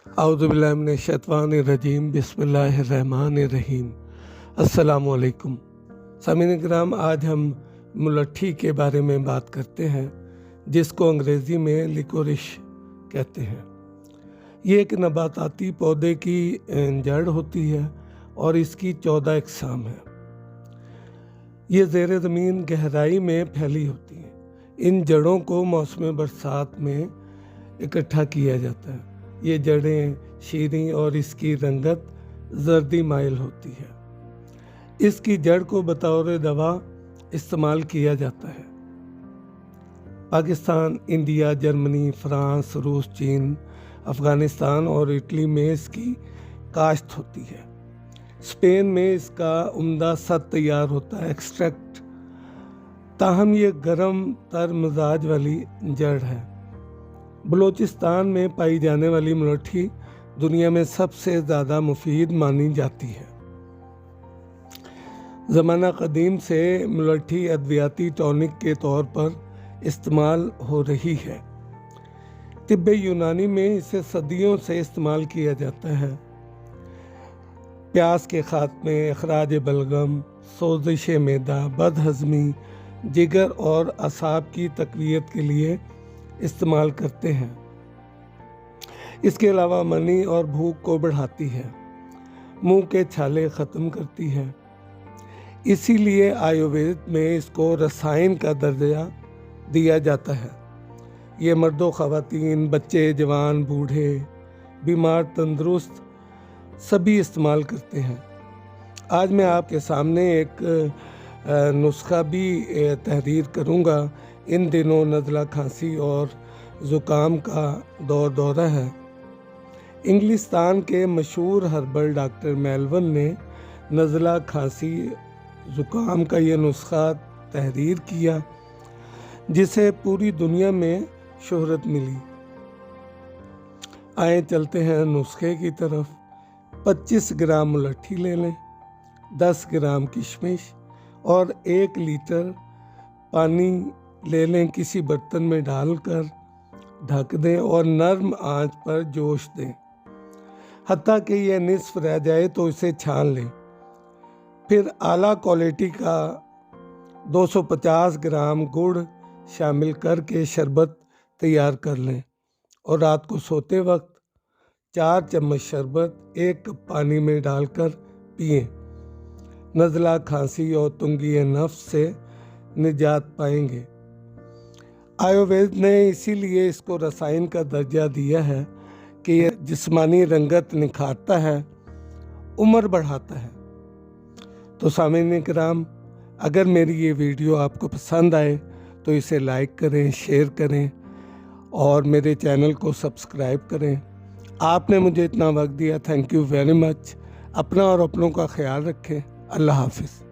औज़ुबिल्लाहिमिनश्शैतानिर्रजीम बिस्मिल्लाहिर्रहमानिर्रहीम। अस्सलामु अलैकुम। सामीन किराम, आज हम मुलट्ठी के बारे में बात करते हैं, जिसको अंग्रेज़ी में लिकोरिश कहते हैं। ये एक नबाताती पौधे की जड़ होती है और इसकी 14 अक़साम हैं। ये ज़ेर ज़मीन गहराई में फैली होती हैं। इन जड़ों को मौसम बरसात में इकट्ठा किया जाता है। ये जड़ें शीरीं और इसकी रंगत जर्दी माइल होती है। इसकी जड़ को बतौर दवा इस्तेमाल किया जाता है। पाकिस्तान, इंडिया, जर्मनी, फ्रांस, रूस, चीन, अफ़गानिस्तान और इटली में इसकी काश्त होती है। स्पेन में इसका उम्दा सत तैयार होता है, एक्सट्रैक्ट। ताहम ये गर्म तर मिजाज वाली जड़ है। बलूचिस्तान में पाई जाने वाली मुलट्ठी दुनिया में सबसे ज़्यादा मुफीद मानी जाती है। ज़माना कदीम से मुलट्ठी अद्वियाती टॉनिक के तौर पर इस्तेमाल हो रही है। तिब्बे यूनानी में इसे सदियों से इस्तेमाल किया जाता है। प्यास के खात्मे, अखराज बलगम, सोजिश मैदा, बदहज़मी, जिगर और असाब की तक़वियत के लिए इस्तेमाल करते हैं। इसके अलावा मनी और भूख को बढ़ाती है, मुंह के छाले ख़त्म करती है। इसीलिए आयुर्वेद में इसको रसायन का दर्जा दिया जाता है। ये मर्दों, ख़वातीन, बच्चे, जवान, बूढ़े, बीमार, तंदुरुस्त सभी इस्तेमाल करते हैं। आज मैं आपके सामने एक नुस्खा भी तहरीर करूँगा। इन दिनों नज़ला, खांसी और ज़ुकाम का दौरा है। इंग्लिस्तान के मशहूर हर्बल डॉक्टर मेलवन ने नज़ला, खांसी, ज़ुकाम का ये नुस्खा तहरीर किया, जिसे पूरी दुनिया में शोहरत मिली। आए चलते हैं नुस्खे की तरफ। 25 ग्राम मुलट्ठी ले लें, 10 ग्राम किशमिश और 1 लीटर पानी ले लें। किसी बर्तन में डालकर ढक दें और नर्म आंच पर जोश दें, हत्ता कि यह निस्फ रह जाए तो इसे छान लें। फिर आला क्वालिटी का 250 ग्राम गुड़ शामिल करके शरबत तैयार कर लें और रात को सोते वक्त 4 चम्मच शरबत 1 कप पानी में डालकर पिएं। नज़ला, खांसी और तुंगी नफ्स से निजात पाएंगे। आयुर्वेद ने इसीलिए इसको रसायन का दर्जा दिया है कि यह जिस्मानी रंगत निखारता है, उम्र बढ़ाता है। तो सामीन किराम, अगर मेरी ये वीडियो आपको पसंद आए तो इसे लाइक करें, शेयर करें और मेरे चैनल को सब्सक्राइब करें। आपने मुझे इतना वक्त दिया, थैंक यू वेरी मच। अपना और अपनों का ख्याल रखें। अल्लाह हाफिज़।